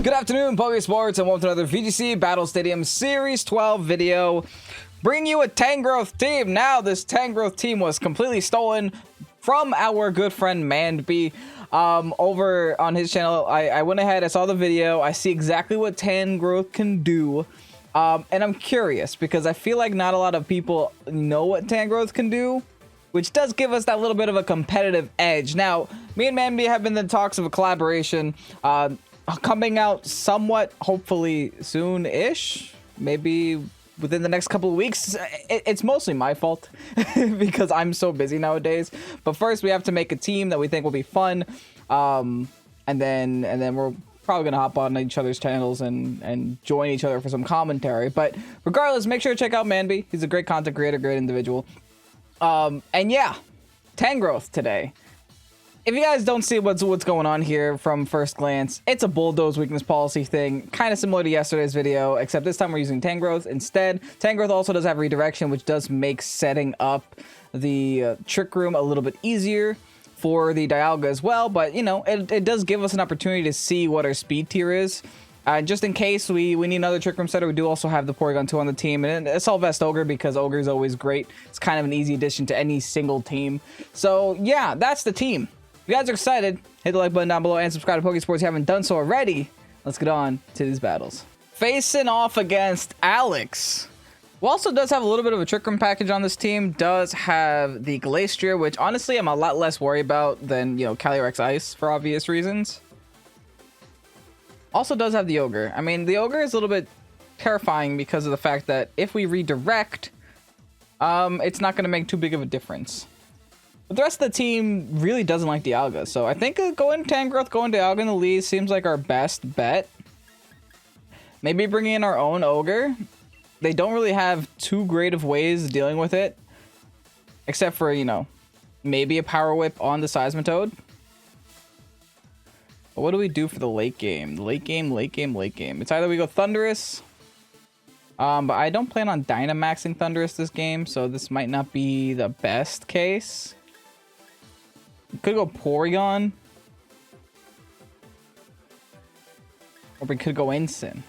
Good afternoon, Pokésports, and welcome to another VGC Battle Stadium Series 12 video. Bring you a Tangrowth team. Now, this Tangrowth team was completely stolen from our good friend Manby. Over on his channel, I went ahead, I saw the video, I see exactly what Tangrowth can do. And I'm curious because I feel like not a lot of people know what Tangrowth can do, which does give us that little bit of a competitive edge. Now, me and Manby have been in the talks of a collaboration, coming out somewhat, hopefully soon-ish, maybe within the next couple of weeks. It's mostly my fault because I'm so busy nowadays. But first, we have to make a team that we think will be fun, and then we're probably gonna hop on each other's channels and join each other for some commentary. But regardless, make sure to check out Manby. He's a great content creator, great individual. And yeah, Tangrowth today. If you guys don't see what's going on here from first glance, it's a bulldoze weakness policy thing, kind of similar to yesterday's video, except this time we're using Tangrowth instead. Tangrowth also does have redirection, which does make setting up the trick room a little bit easier for the Dialga as well, but you know, it does give us an opportunity to see what our speed tier is. Just in case we need another trick room setter, we do also have the Porygon 2 on the team, and Assault Vest Ogre because Ogre is always great. It's kind of an easy addition to any single team. So yeah, that's the team. If you guys are excited, hit the like button down below and subscribe to Pokésports if you haven't done so already. Let's get on to these battles. Facing off against Alex, who also does have a little bit of a trick room package on this team, does have the Glastrier, which honestly I'm a lot less worried about than, you know, Calyrex Ice for obvious reasons. Also does have the Ogre. I mean, the Ogre is a little bit terrifying because of the fact that if we redirect, it's not going to make too big of a difference. But the rest of the team really doesn't like Dialga, so I think going Tangrowth, going Dialga in the lead seems like our best bet. Maybe bringing in our own Ogre. They don't really have too great of ways of dealing with it, except for, you know, maybe a Power Whip on the Seismitoad. But what do we do for the late game? Late game. It's either we go Thundurus, but I don't plan on Dynamaxing Thundurus this game, so this might not be the best case. We could go Porygon, or we could go Ensign.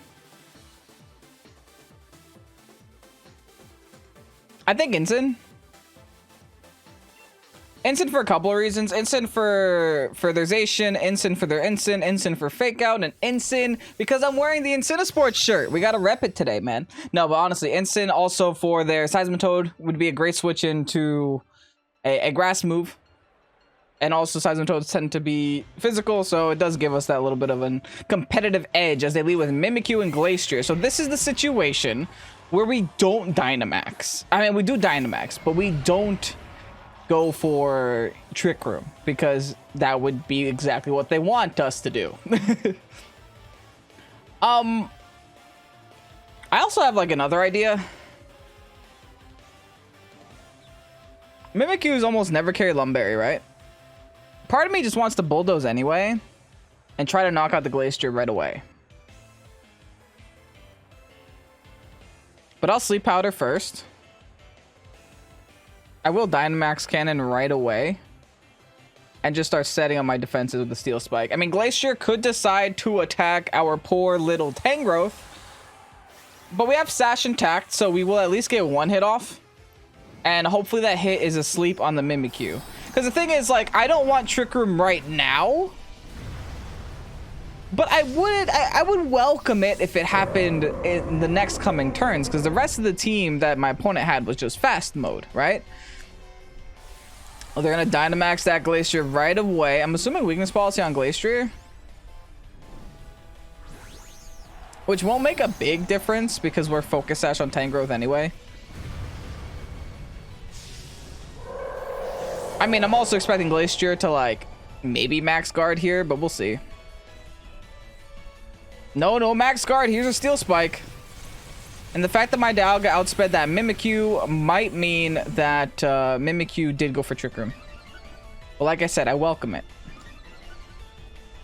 I think Ensign. Ensign for a couple of reasons. Ensign for their Zacian, Ensign for their Ensign for Fake Out, and Ensign because I'm wearing the Sports shirt. We gotta rep it today, man. No, but honestly, Ensign also for their Seismitoad would be a great switch into a grass move. And also Seismitoads tend to be physical, so it does give us that little bit of a competitive edge as they lead with Mimikyu and Glastrier. So this is the situation where we don't Dynamax. I mean, we do Dynamax, but we don't go for Trick Room because that would be exactly what they want us to do. I also have like another idea. Mimikyu's almost never carry Lumberry, right? Part of me just wants to bulldoze anyway and try to knock out the Glastrier right away. But I'll Sleep Powder first. I will Dynamax Cannon right away and just start setting up my defenses with the Steel Spike. I mean, Glastrier could decide to attack our poor little Tangrowth, but we have Sash intact, so we will at least get one hit off, and hopefully that hit is asleep on the Mimikyu. Because the thing is, like, I don't want Trick Room right now, but I would welcome it if it happened in the next coming turns, because the rest of the team that my opponent had was just fast mode, right? Well, they're going to Dynamax that Glastrier right away. I'm assuming weakness policy on Glastrier, which won't make a big difference because we're Focus Sash on Tangrowth anyway. I mean, I'm also expecting Glastrier to, like, maybe max guard here, but we'll see. No max guard. Here's a Steel Spike. And the fact that my Dialga outsped that Mimikyu might mean that Mimikyu did go for Trick Room. But like I said, I welcome it.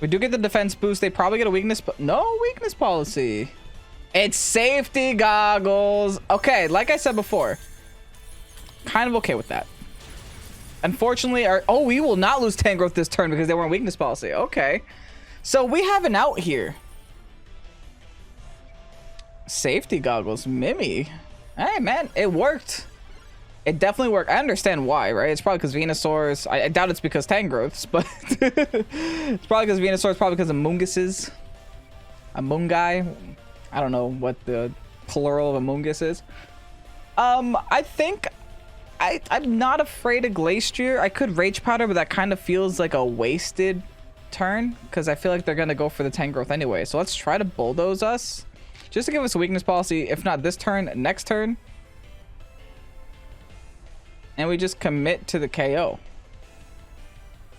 We do get the defense boost. They probably get a weakness, but no weakness policy. It's safety goggles. Okay, like I said before, kind of okay with that. Unfortunately, we will not lose Tangrowth this turn because they weren't weakness policy. Okay. So we have an out here. Safety goggles, Mimi. Hey, man, it worked. It definitely worked. I understand why, right? It's probably because Venusaurs. I doubt it's because Tangrowths, but it's probably because Venusaurs, probably because of Munguses. Amungai. I don't know what the plural of Amungus is. I think I'm not afraid of Glacier. I could Rage Powder, but that kind of feels like a wasted turn because I feel like they're gonna go for the Tangrowth anyway. So let's try to Bulldoze us just to give us a weakness policy. If not this turn, next turn, and we just commit to the KO.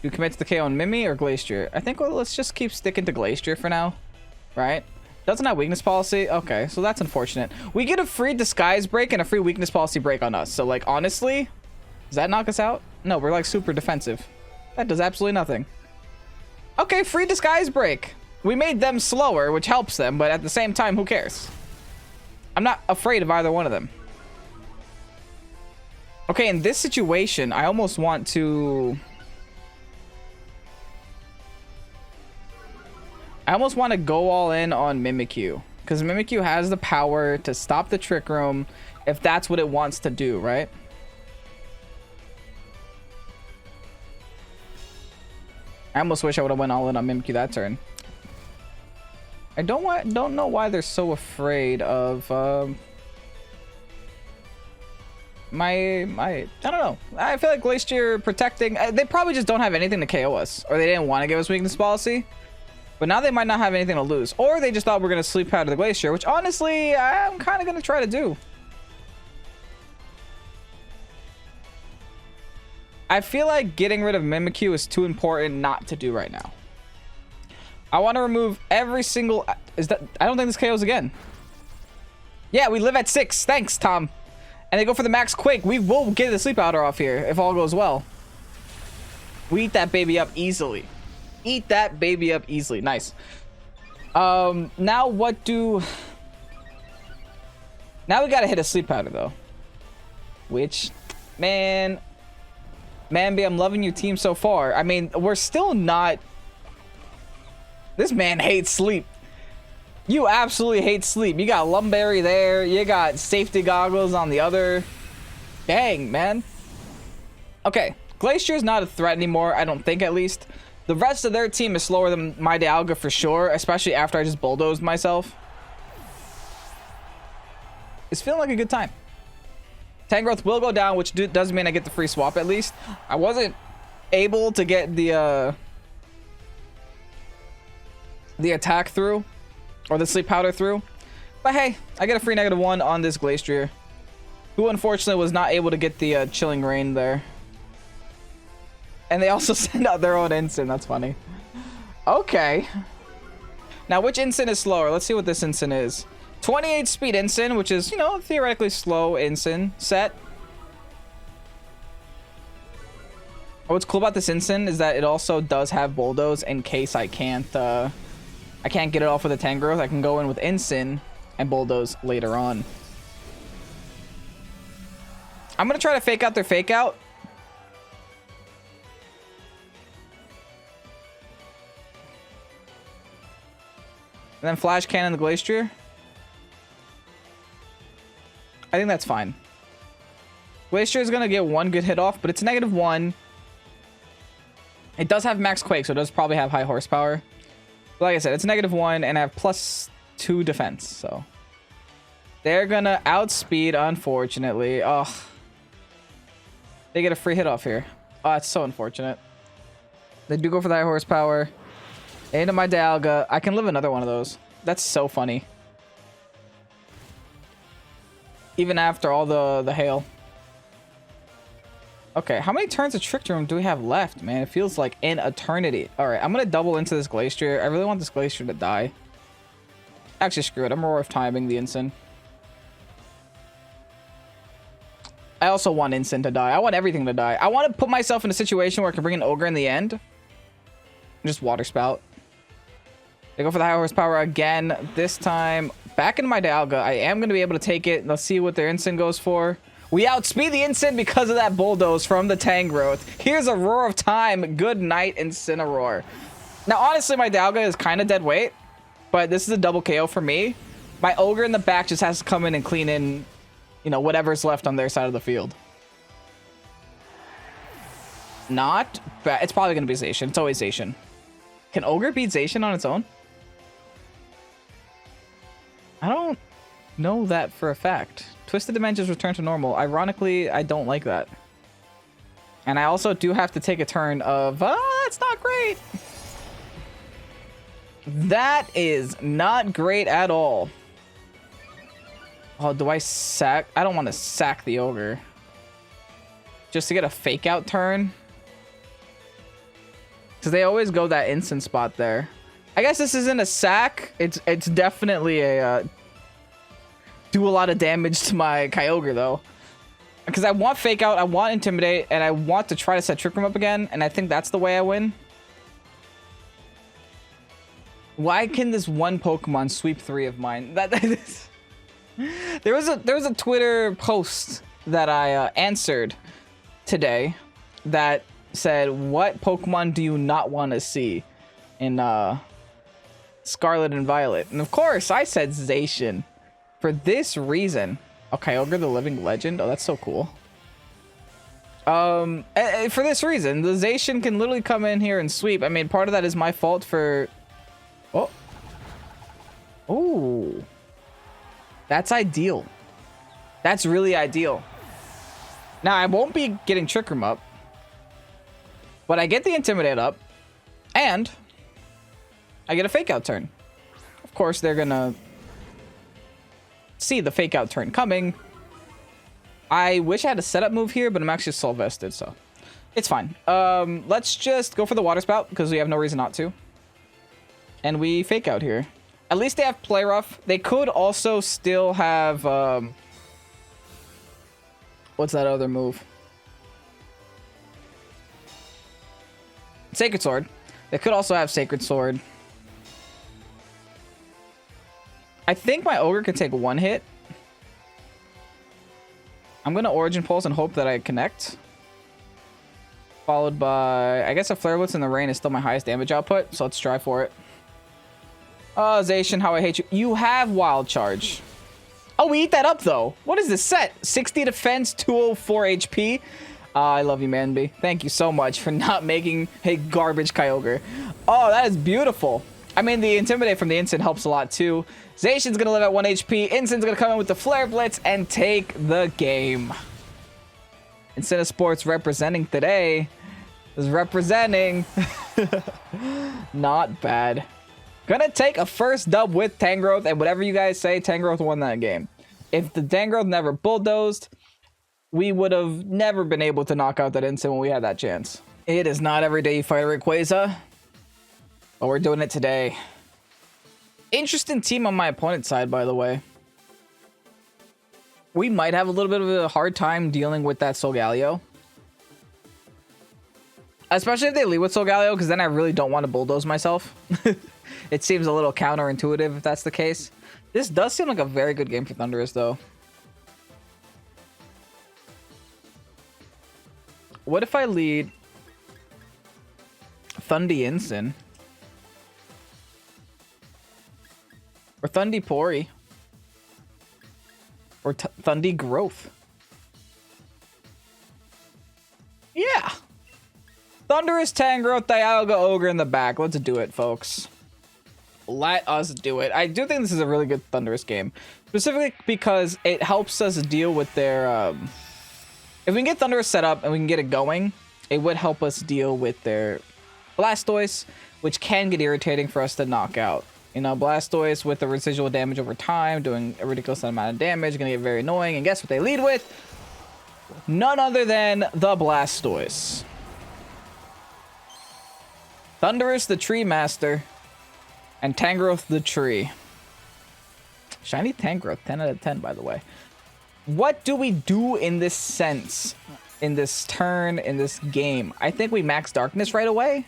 Do you commit to the KO on Mimi or Glacier? I think let's just keep sticking to Glacier for now, right? Doesn't have weakness policy. Okay, so that's unfortunate. We get a free disguise break and a free weakness policy break on us. So, like, honestly, does that knock us out? No, we're like super defensive. That does absolutely nothing. Okay, free disguise break. We made them slower, which helps them, but at the same time, who cares? I'm not afraid of either one of them. Okay, in this situation, I almost want to... go all in on Mimikyu, because Mimikyu has the power to stop the Trick Room if that's what it wants to do, right? I almost wish I would have went all in on Mimikyu that turn. I don't know why they're so afraid of I don't know. I feel like Glacier protecting. They probably just don't have anything to KO us, or they didn't want to give us weakness policy. But now they might not have anything to lose. Or they just thought we're going to sleep powder the Glacier, which honestly, I'm kind of going to try to do. I feel like getting rid of Mimikyu is too important not to do right now. I want to remove every single... I don't think this KOs again. Yeah, we live at 6. Thanks, Tom. And they go for the Max Quake. We will get the sleep powder off here if all goes well. We eat that baby up easily. Eat that baby up easily. Nice. Now what do... Now we gotta hit a sleep powder, though. Which, man... Manby, I'm loving your team so far. I mean, we're still not... This man hates sleep. You absolutely hate sleep. You got Lumberry there. You got safety goggles on the other. Dang, man. Okay. Glacier's not a threat anymore, I don't think, at least. The rest of their team is slower than my Dialga for sure, especially after I just bulldozed myself. It's feeling like a good time. Tangrowth will go down, which does mean I get the free swap at least. I wasn't able to get the attack through, or the sleep powder through. But hey, I get a free -1 on this Glacier, who unfortunately was not able to get the Chilling Rain there. And they also send out their own Instant. That's funny. Okay. Now, which Instant is slower? Let's see what this Instant is. 28 speed Instant, which is, you know, theoretically slow Instant set. What's cool about this Instant is that it also does have Bulldoze in case I can't get it off with a Tangrowth. I can go in with Instant and Bulldoze later on. I'm going to try to fake out their fake out. And then Flash Cannon the Glacier. I think that's fine. Glacier is going to get one good hit off, but it's -1. It does have Max Quake, so it does probably have high horsepower. But like I said, it's -1, and I have +2 defense, so... They're going to outspeed, unfortunately. Oh. They get a free hit off here. Oh, it's so unfortunate. They do go for the high horsepower. Into my Dialga. I can live another one of those. That's so funny. Even after all the hail. Okay, how many turns of Trick Room do we have left, man? It feels like an eternity. Alright, I'm gonna double into this Glacier. I really want this Glacier to die. Actually, screw it. I'm more of timing the Instant. I also want Instant to die. I want everything to die. I want to put myself in a situation where I can bring an Ogre in the end. Just Water Spout. They go for the high horsepower again. This time, back into my Dialga. I am going to be able to take it. Let's see what their Instant goes for. We outspeed the Instant because of that Bulldoze from the Tangrowth. Here's a Roar of Time. Good night, Incineroar. Now, honestly, my Dialga is kind of dead weight, but this is a double KO for me. My Ogre in the back just has to come in and clean in, you know, whatever's left on their side of the field. Not bad. It's probably going to be Zacian. It's always Zacian. Can Ogre beat Zacian on its own? I don't know that for a fact. Twisted Dimensions return to normal. Ironically, I don't like that. And I also do have to take a turn of, that's not great. That is not great at all. Oh, do I sack? I don't want to sack the Ogre. Just to get a fake out turn. Because they always go that instant spot there. I guess this isn't a sack. It's definitely a do a lot of damage to my Kyogre though. Because I want fake out, I want intimidate, and I want to try to set Trick Room up again, and I think that's the way I win. Why can this one Pokemon sweep 3 of mine? There was a Twitter post that I answered today that said, "What Pokemon do you not want to see in Scarlet and Violet?" And of course, I said Zacian for this reason. Oh, Kyogre the Living Legend. Oh, that's so cool. For this reason, the Zacian can literally come in here and sweep. I mean, part of that is my fault for. Oh. Oh. That's ideal. That's really ideal. Now, I won't be getting Trick Room up, but I get the Intimidate up, and I get a Fake Out turn. Of course, they're gonna see the Fake Out turn coming. I wish I had a setup move here, but I'm actually Soul Vested, so it's fine. Let's just go for the Water Spout, because we have no reason not to. And we Fake Out here. At least they have Play Rough. They could also still have... what's that other move? Sacred Sword. They could also have Sacred Sword. I think my Ogre can take one hit. I'm going to Origin Pulse and hope that I connect. Followed by... I guess a Flare Blitz in the rain is still my highest damage output, so let's try for it. Oh, Zacian, how I hate you. You have Wild Charge. Oh, we eat that up, though. What is this set? 60 defense, 204 HP. I love you, Manby. Thank you so much for not making a garbage Kyogre. Oh, that is beautiful. I mean, the Intimidate from the Instant helps a lot, too. Zacian's going to live at 1 HP. Instant's going to come in with the Flare Blitz and take the game. Instant Sports representing today is representing. Not bad. Gonna take a first dub with Tangrowth, and whatever you guys say, Tangrowth won that game. If the Tangrowth never bulldozed, we would have never been able to knock out that instant when we had that chance. It is not every day you fight a Rayquaza, but we're doing it today. Interesting team on my opponent's side, by the way. We might have a little bit of a hard time dealing with that Solgaleo. Especially if they lead with Solgaleo, because then I really don't want to bulldoze myself. It seems a little counterintuitive if that's the case. This does seem like a very good game for Thundurus, though. What if I lead Thundy-Instant? Or Thundy-Pori? Or Thundy-Growth? Yeah! Thundurus, Tangrowth, Dialga, Ogre in the back. Let's do it, folks. Let us do it. I do think this is a really good Thundurus game. Specifically because it helps us deal with their... if we can get Thundurus set up and we can get it going, it would help us deal with their Blastoise, which can get irritating for us to knock out. You know, Blastoise with the residual damage over time, doing a ridiculous amount of damage, gonna get very annoying. And guess what they lead with? None other than the Blastoise. Thundurus, the Tree Master, and Tangrowth, the Tree. Shiny Tangrowth, 10 out of 10, by the way. What do we do in this sense, in this turn, in this game? I think we max Darkness right away.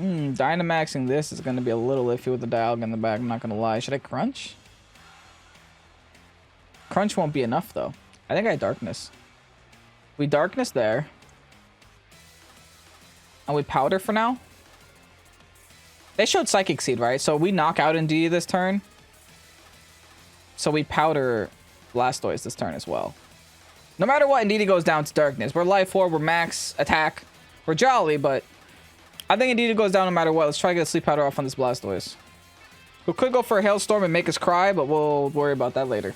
Dynamaxing this is going to be a little iffy with the Dialga in the back, I'm not going to lie. Should I Crunch? Crunch won't be enough, though. I think I Darkness. We Darkness there. And we Powder for now. They showed Psychic Seed, right? So we knock out Indeedee this turn. So we powder Blastoise this turn as well. No matter what, Indeedee goes down to Darkness. We're Life Orb, we're Max Attack. We're Jolly, but I think Indeedee goes down no matter what. Let's try to get a Sleep Powder off on this Blastoise. We could go for a Hailstorm and make us cry, but we'll worry about that later.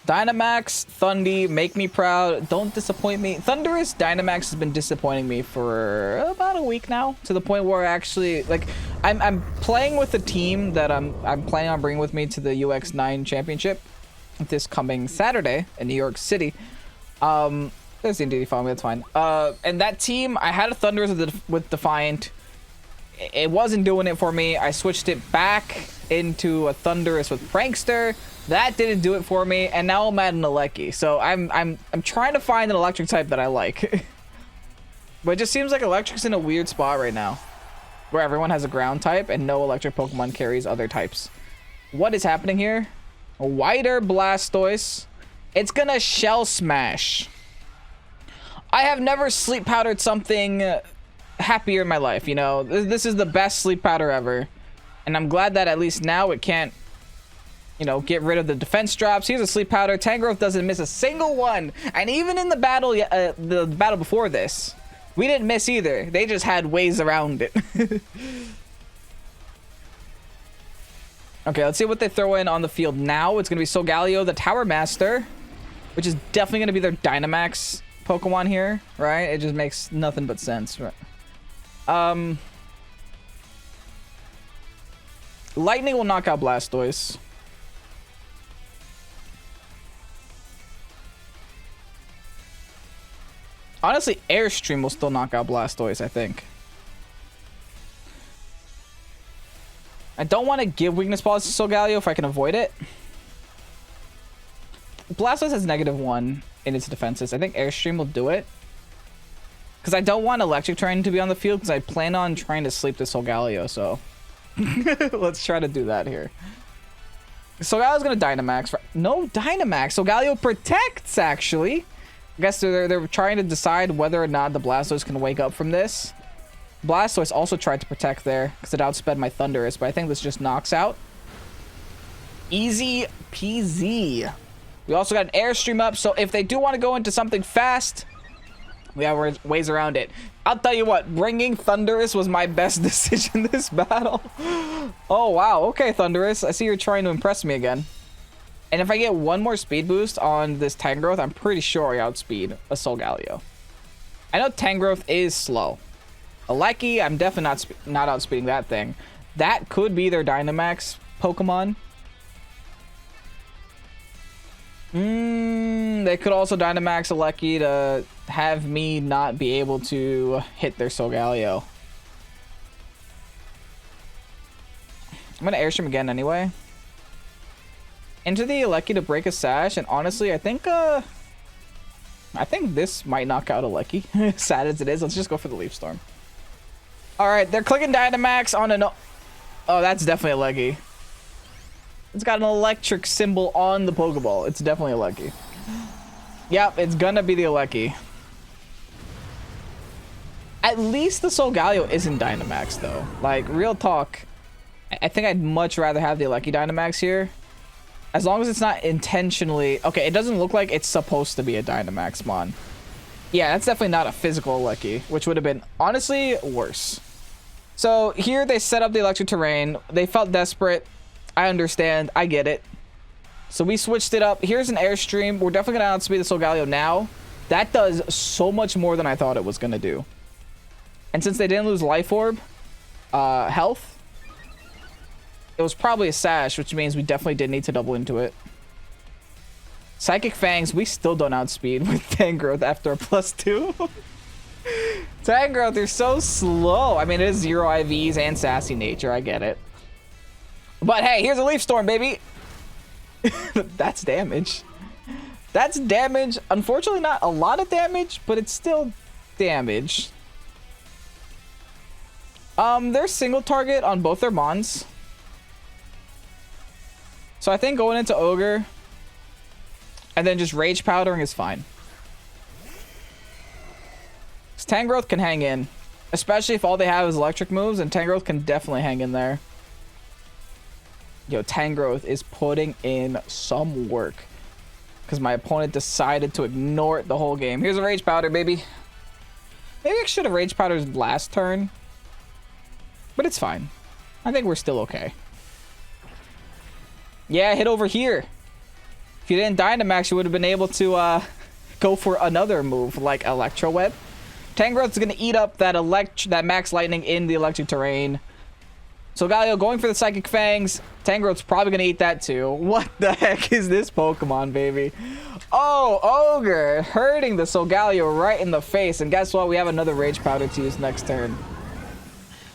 Dynamax, Thundy, make me proud. Don't disappoint me. Thundurus, Dynamax has been disappointing me for about a week now, to the point where actually, like, I'm playing with a team that I'm planning on bringing with me to the UX9 Championship this coming Saturday in New York City. There's the Indeedee follow me, that's fine. And that team, I had a Thundurus with Defiant. It wasn't doing it for me. I switched it back into a Thundurus with Prankster. That didn't do it for me, and now I'm at an Alecki. So I'm trying to find an electric type that I like. But it just seems like electric's in a weird spot right now, where everyone has a ground type and no electric Pokemon carries other types. What is happening here? A wider Blastoise. It's gonna Shell Smash. I have never sleep powdered something happier in my life, you know. This is the best sleep powder ever. And I'm glad that at least now it can't, you know, get rid of the defense drops. Here's a sleep powder. Tangrowth doesn't miss a single one. And even in the battle before this, we didn't miss either. They just had ways around it. Okay, let's see what they throw in on the field now. It's going to be Solgaleo, the Tower Master, which is definitely going to be their Dynamax Pokemon here, right? It just makes nothing but sense, right? Lightning will knock out Blastoise. Honestly, Airstream will still knock out Blastoise, I think. I don't want to give Weakness Pause to Solgaleo if I can avoid it. Blastoise has -1 in its defenses. I think Airstream will do it. Because I don't want Electric Terrain to be on the field, because I plan on trying to sleep the Solgaleo, so... let's try to do that here. Solgaleo's going to Dynamax. No Dynamax. Solgaleo protects, actually. I guess they're trying to decide whether or not the Blastoise can wake up from this. Blastoise also tried to protect there because it outsped my Thundurus, but I think this just knocks out. Easy peasy. We also got an Airstream up, so if they do want to go into something fast, we have ways around it. I'll tell you what, bringing Thundurus was my best decision this battle. Oh, wow. Okay, Thundurus. I see you're trying to impress me again. And if I get one more speed boost on this Tangrowth, I'm pretty sure I outspeed a Solgaleo. I know Tangrowth is slow. Alecki, I'm definitely not outspeeding that thing. That could be their Dynamax Pokemon. They could also Dynamax Alecki to have me not be able to hit their Solgaleo. I'm going to Airstream again anyway. Into the Alecki to break a Sash, and honestly, I think this might knock out Alecki. Sad as it is, let's just go for the Leaf Storm. Alright, they're clicking Dynamax on an... Oh, that's definitely Alecki. It's got an electric symbol on the Pokeball. It's definitely Alecki. Yep, it's gonna be the Alecki. At least the Solgaleo isn't Dynamax, though. Like, real talk, I think I'd much rather have the Alecki Dynamax here. As long as it's not intentionally... Okay, it doesn't look like it's supposed to be a Dynamax Mon. Yeah, that's definitely not a physical Alecki, which would have been, honestly, worse. So, here they set up the electric terrain. They felt desperate. I understand. I get it. So, we switched it up. Here's an Airstream. We're definitely going to outspeed the Solgaleo now. That does so much more than I thought it was going to do. And since they didn't lose Life Orb, health, it was probably a Sash, which means we definitely did need to double into it. Psychic Fangs, we still don't outspeed with Tangrowth after a +2. Tangrowth, you're so slow. I mean, it is 0 IVs and Sassy Nature. I get it. But hey, here's a Leaf Storm, baby. That's damage. That's damage. Unfortunately, not a lot of damage, but it's still damage. They're single target on both their Mons. So I think going into Ogre and then just Rage Powdering is fine. Tangrowth can hang in. Especially if all they have is electric moves, and Tangrowth can definitely hang in there. Yo, Tangrowth is putting in some work. Because my opponent decided to ignore it the whole game. Here's a Rage Powder, baby. Maybe I should have Rage Powdered last turn. But it's fine. I think we're still okay. Yeah, hit over here. If you didn't Dynamax, you would have been able to go for another move like Electro Web. Tangrowth is going to eat up that Max Lightning in the electric terrain. So Galio going for the Psychic Fangs. Tangrowth's probably going to eat that too. What the heck is this Pokemon, baby? Oh, Ogre hurting the Solgaleo right in the face. And guess what? We have another Rage Powder to use next turn.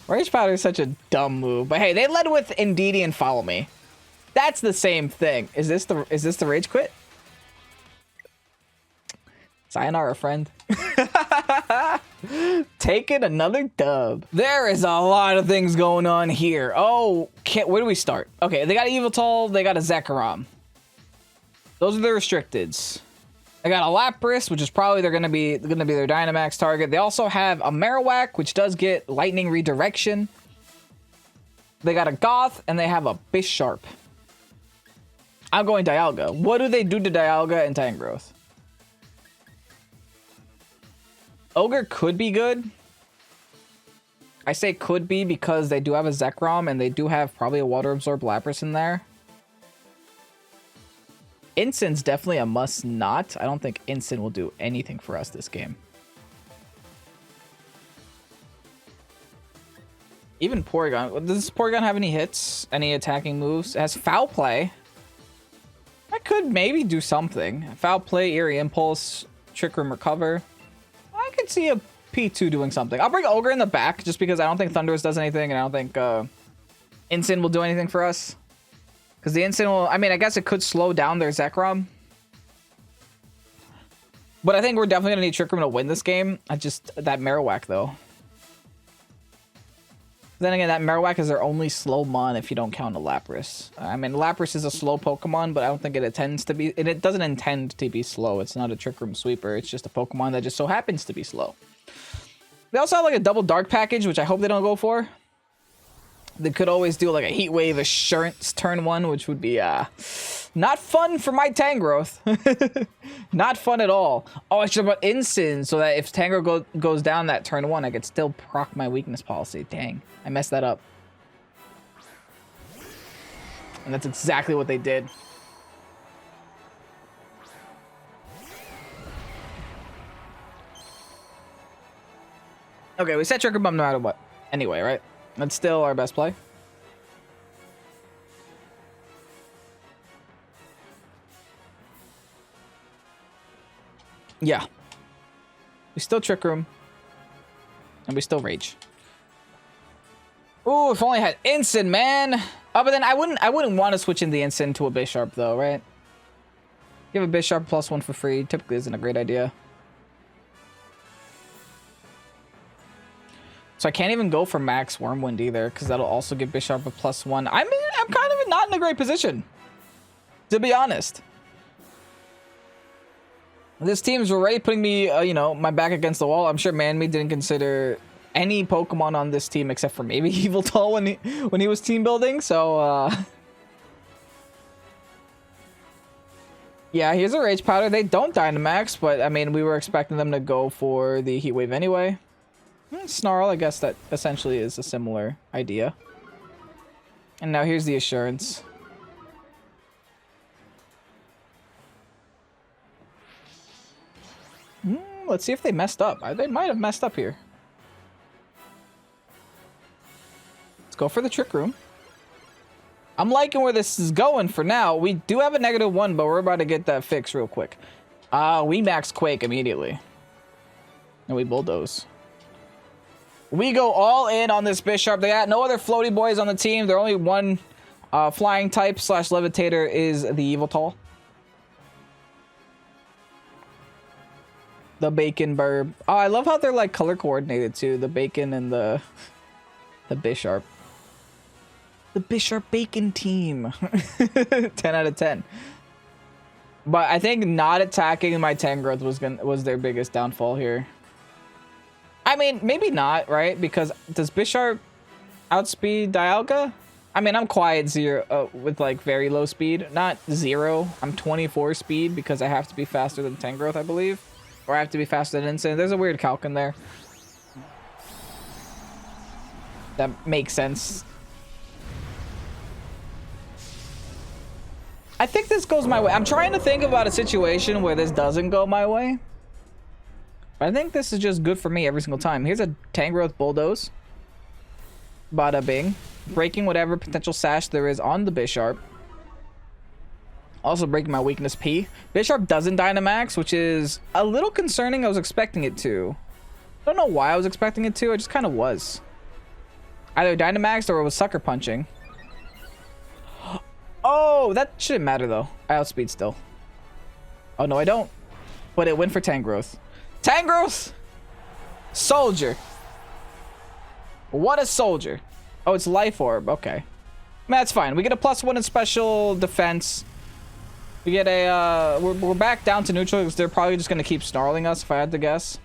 Rage Powder is such a dumb move. But hey, they led with Indeedee and Follow Me. That's the same thing. Is this the Rage Quit? Sayonara, friend. Taking another dub. There is a lot of things going on here. Oh, where do we start? Okay, they got Yveltal, they got a Zekrom. Those are the restricteds. They got a Lapras, which is probably they're gonna be their Dynamax target. They also have a Marowak, which does get Lightning Redirection. They got a Goth, and they have a Bisharp. I'm going Dialga. What do they do to Dialga and Tangrowth? Ogre could be good. I say could be because they do have a Zekrom and they do have probably a Water Absorb Lapras in there. Instin's definitely a must not. I don't think Instant will do anything for us this game. Even Porygon. Does Porygon have any hits? Any attacking moves? It has Foul Play. I could maybe do something. Foul Play, Eerie Impulse, Trick Room, Recover. I could see a P2 doing something. I'll bring Ogre in the back just because I don't think Thundurus does anything and I don't think Instant will do anything for us. Because the Instant will... I mean, I guess it could slow down their Zekrom. But I think we're definitely going to need Trick Room to win this game. That Marowak, though. Then again, that Marowak is their only slow mon if you don't count a Lapras. I mean, Lapras is a slow Pokemon, but I don't think it intends to be... It doesn't intend to be slow. It's not a Trick Room sweeper. It's just a Pokemon that just so happens to be slow. They also have like a double Dark package, which I hope they don't go for. They could always do like a Heat Wave Assurance turn 1, which would be not fun for my Tangrowth. Not fun at all. Oh, I should have brought Instant so that if Tangrowth goes down that turn 1, I could still proc my weakness policy. Dang, I messed that up. And that's exactly what they did. Okay, we set Trigger Bump no matter what. Anyway, right? That's still our best play. Yeah. We still Trick Room. And we still Rage. Ooh, if only I had Instant, man. Oh, but then I wouldn't want to switch in the Instant to a Bisharp though, right? Give a Bisharp +1 for free typically isn't a great idea. So I can't even go for Max Wormwind either, because that'll also give Bisharp a +1. I'm kind of not in a great position, to be honest. This team's already putting me, you know, my back against the wall. I'm sure Man-Me didn't consider any Pokemon on this team except for maybe Yveltal when he was team building. So, yeah, here's a Rage Powder. They don't Dynamax, but I mean, we were expecting them to go for the Heat Wave anyway. Snarl, I guess that essentially is a similar idea. And now here's the Assurance. Let's see if they messed up. They might have messed up here. Let's go for the Trick Room. I'm liking where this is going for now. We do have a -1, but we're about to get that fixed real quick. We max Quake immediately. And we Bulldoze. We go all in on this Bisharp. They got no other floaty boys on the team. Their only one flying type / levitator is the Yveltal. The Bacon Burb. Oh, I love how they're like color coordinated too. The Bacon and the Bisharp. The Bisharp Bacon team. 10 out of 10. But I think not attacking my Tangrowth was their biggest downfall here. I mean, maybe not, right? Because does Bisharp outspeed Dialga? I mean, I'm quiet 0 with like very low speed. Not 0. I'm 24 speed because I have to be faster than Tangrowth, I believe. Or I have to be faster than Insane. There's a weird calc in there. That makes sense. I think this goes my way. I'm trying to think about a situation where this doesn't go my way. But I think this is just good for me every single time. Here's a Tangrowth Bulldoze. Bada bing. Breaking whatever potential sash there is on the Bisharp. Also breaking my weakness P. Bisharp doesn't Dynamax, which is a little concerning. I was expecting it to. I don't know why I was expecting it to. It just kind of was. Either Dynamaxed or it was Sucker Punching. Oh, that shouldn't matter though. I outspeed still. Oh no, I don't. But it went for Tangrowth. Tangrowth! Soldier. What a soldier. Oh, it's Life Orb. Okay. That's fine. We get a +1 in special defense. We get a, we're back down to neutral because they're probably just going to keep snarling us if I had to guess.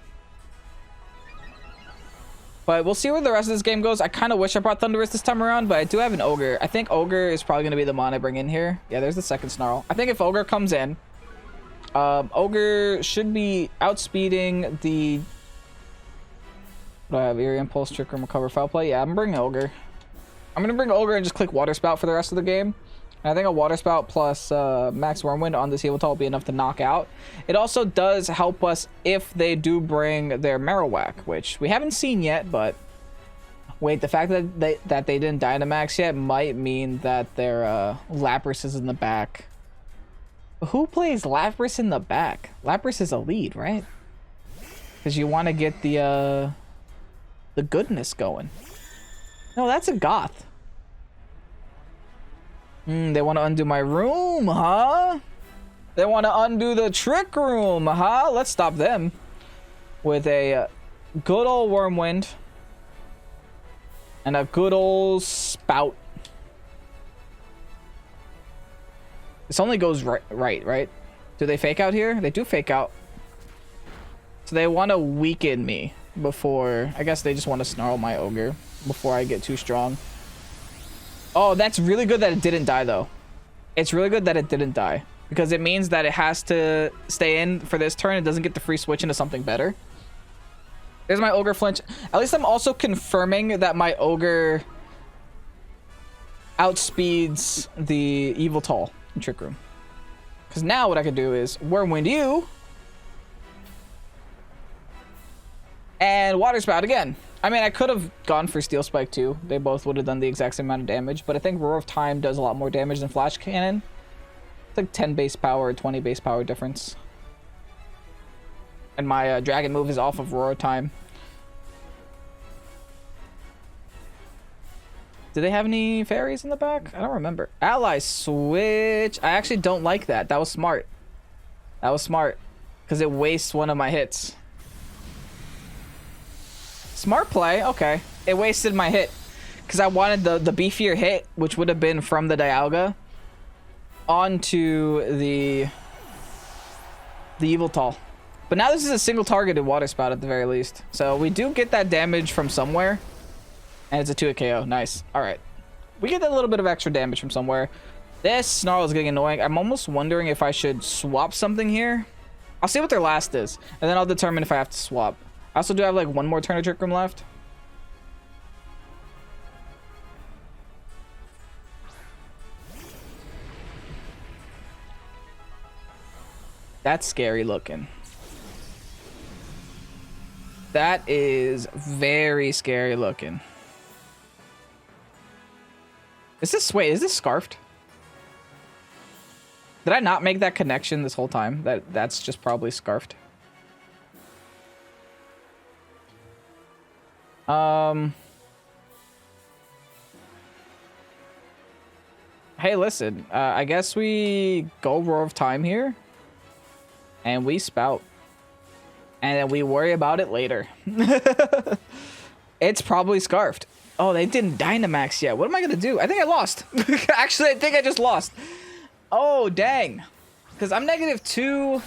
But we'll see where the rest of this game goes. I kind of wish I brought Thundurus this time around, but I do have an Ogre. I think Ogre is probably going to be the mon I bring in here. Yeah, there's the second Snarl. I think if Ogre comes in, Ogre should be outspeeding the... What do I have? Eerie Impulse, Trick Room, Recover, Foul Play. Yeah, I'm bringing Ogre. I'm going to bring Ogre and just click Water Spout for the rest of the game. And I think a Water Spout plus Max Wormwind on this Yveltal will be enough to knock out. It also does help us if they do bring their Marowak, which we haven't seen yet, but... Wait, the fact that they didn't Dynamax yet might mean that their Lapras is in the back. Who plays Lapras in the back? Lapras is a lead, right? Because you want to get the goodness going. No, that's a Goth. They want to undo my room, huh? They want to undo the Trick Room, huh? Let's stop them. With a good old Wormwind. And a good old Spout. This only goes right? Do they fake out here? They do fake out. So they want to weaken me before... I guess they just want to snarl my Ogre before I get too strong. Oh, that's really good that it didn't die, though. It's really good that it didn't die. Because it means that it has to stay in for this turn. It doesn't get the free switch into something better. There's my Ogre flinch. At least I'm also confirming that my Ogre outspeeds the Yveltal in Trick Room. Because now what I can do is Wormwind you. And Water Spout again. I mean, I could have gone for Steel Spike too. They both would have done the exact same amount of damage. But I think Roar of Time does a lot more damage than Flash Cannon. It's like 10 base power or 20 base power difference. And my Dragon move is off of Roar of Time. Do they have any fairies in the back? I don't remember. Ally switch. I actually don't like that. That was smart. That was smart. Because it wastes one of my hits. Smart play. Okay. It wasted my hit. Because I wanted the beefier hit, which would have been from the Dialga, onto the Yveltal. But now this is a single targeted Water Spout at the very least. So we do get that damage from somewhere. And it's a 2-hit KO. Nice. Alright. We get a little bit of extra damage from somewhere. This Snarl is getting annoying. I'm almost wondering if I should swap something here. I'll see what their last is. And then I'll determine if I have to swap. I also do have like one more turn of Trick Room left. That's scary looking. That is very scary looking. Is this, wait, is this Scarfed? Did I not make that connection this whole time? That's just probably Scarfed. Hey, listen. I guess we go Roar of Time here. And we Spout. And then we worry about it later. It's probably Scarfed. Oh, they didn't Dynamax yet. What am I going to do? I think I lost. Actually, I think I just lost. Oh, dang. Because I'm -2.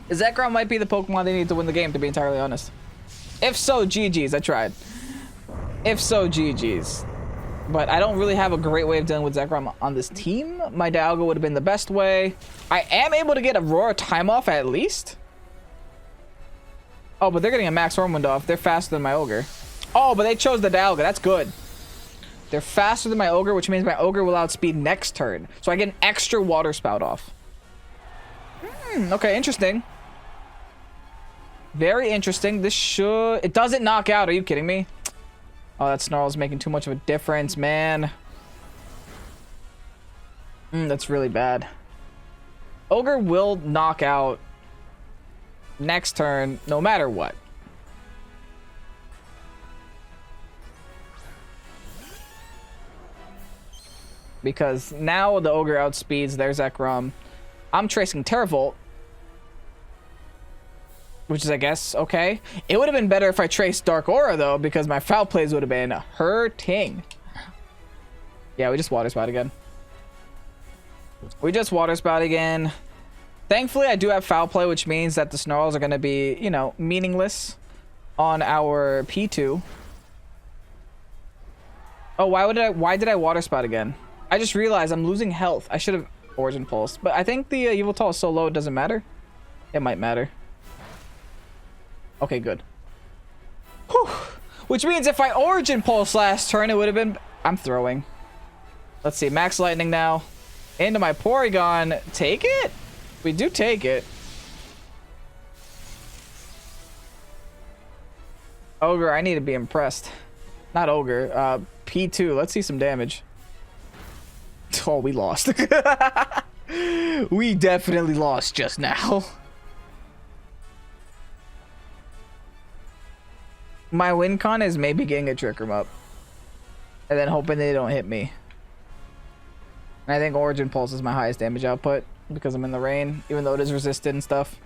Zekrom might be the Pokemon they need to win the game, to be entirely honest. If so, GG's. I tried. If so, GG's. But I don't really have a great way of dealing with Zekrom on this team. My Dialga would have been the best way. I am able to get Aurora time off at least. Oh, but they're getting a Max Hornwind off. They're faster than my Ogre. Oh, but they chose the Dialga. That's good. They're faster than my Ogre, which means my Ogre will outspeed next turn. So I get an extra Water Spout off. Okay, interesting. Very interesting. This should... It doesn't knock out. Are you kidding me? Oh, that Snarl's making too much of a difference, man. That's really bad. Ogre will knock out next turn, no matter what. Because now the Ogre outspeeds their Zekrom. I'm tracing Terravolt. Which is, I guess, okay. It would have been better if I traced Dark Aura, though, because my foul plays would have been hurting. Yeah, we just Water Spout again. We just Water Spout again. Thankfully, I do have foul play, which means that the Snarls are going to be, you know, meaningless on our P2. Oh, why did I Water Spout again? I just realized I'm losing health. I should have Origin Pulse. But I think the Yveltal is so low, it doesn't matter. It might matter. Okay, good. Whew. Which means if I Origin Pulse last turn, it would have been... I'm throwing. Let's see. Max Lightning now. Into my Porygon. Take it? We do take it. Ogre, I need to be impressed. Not Ogre. P2. Let's see some damage. Oh, we lost. We definitely lost just now. My win con is maybe getting a Trick Room up. And then hoping they don't hit me. And I think Origin Pulse is my highest damage output. Because I'm in the rain. Even though it is resisted and stuff.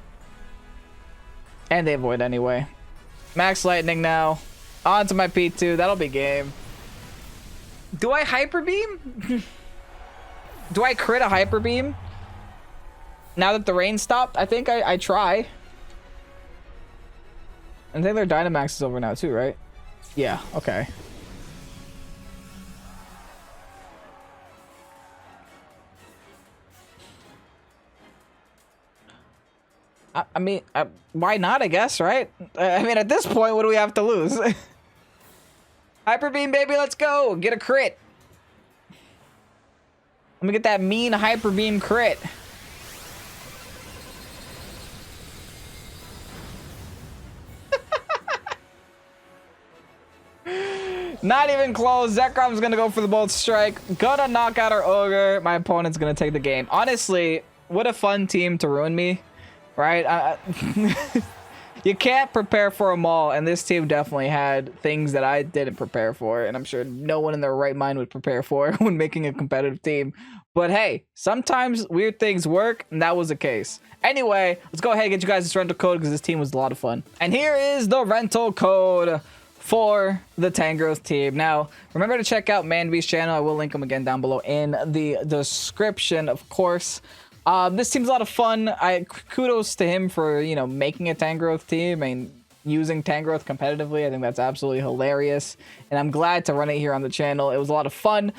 And they avoid anyway. Max Lightning now. On to my P2. That'll be game. Do I Hyper Beam? Do I crit a Hyper Beam? Now that the rain stopped? I think I try. I think their Dynamax is over now too, right? Yeah, okay. I mean, why not, I guess, right? I mean, at this point, what do we have to lose? Hyper Beam, baby, let's go. Get a crit. Let me get that mean Hyper Beam crit. Not even close. Zekrom's gonna go for the Bolt Strike. Gonna knock out our Ogre. My opponent's gonna take the game. Honestly, what a fun team to ruin me, right? You can't prepare for them all, and this team definitely had things that I didn't prepare for, and I'm sure no one in their right mind would prepare for when making a competitive team. But hey, sometimes weird things work, and that was the case. Anyway, let's go ahead and get you guys this rental code because this team was a lot of fun. And here is the rental code for the Tangrowth team. Now, remember to check out Manby's channel. I will link him again down below in the description, of course. This team's a lot of fun. Kudos to him for, you know, making a Tangrowth team and using Tangrowth competitively. I think that's absolutely hilarious. And I'm glad to run it here on the channel. It was a lot of fun.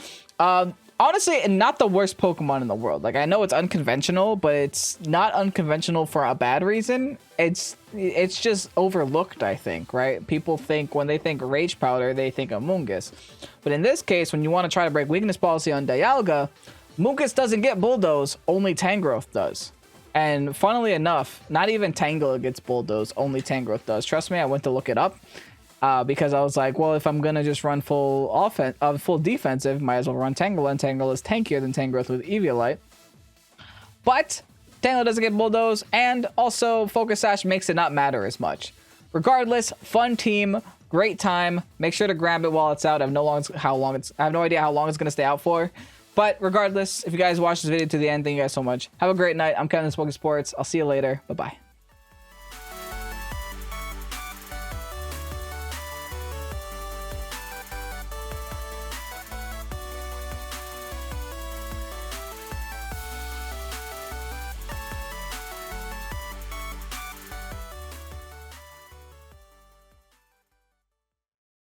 Honestly, not the worst Pokemon in the world. Like, I know it's unconventional, but it's not unconventional for a bad reason. It's just overlooked, I think, right? People think, when they think Rage Powder, they think of Mungus. But in this case, when you want to try to break weakness policy on Dialga, Mungus doesn't get Bulldoze, only Tangrowth does. And funnily enough, not even Tangela gets Bulldoze, only Tangrowth does. Trust me, I went to look it up. Because I was like, well, if I'm gonna just run full defensive, might as well run Tangela, and Tangela is tankier than Tangrowth with Eviolite. But Tangela doesn't get Bulldoze, and also Focus Sash makes it not matter as much. Regardless, fun team, great time. Make sure to grab it while it's out. I have no idea how long it's gonna stay out for. But regardless, if you guys watched this video to the end, thank you guys so much. Have a great night. I'm Kevin, Pokésports. I'll see you later. Bye bye.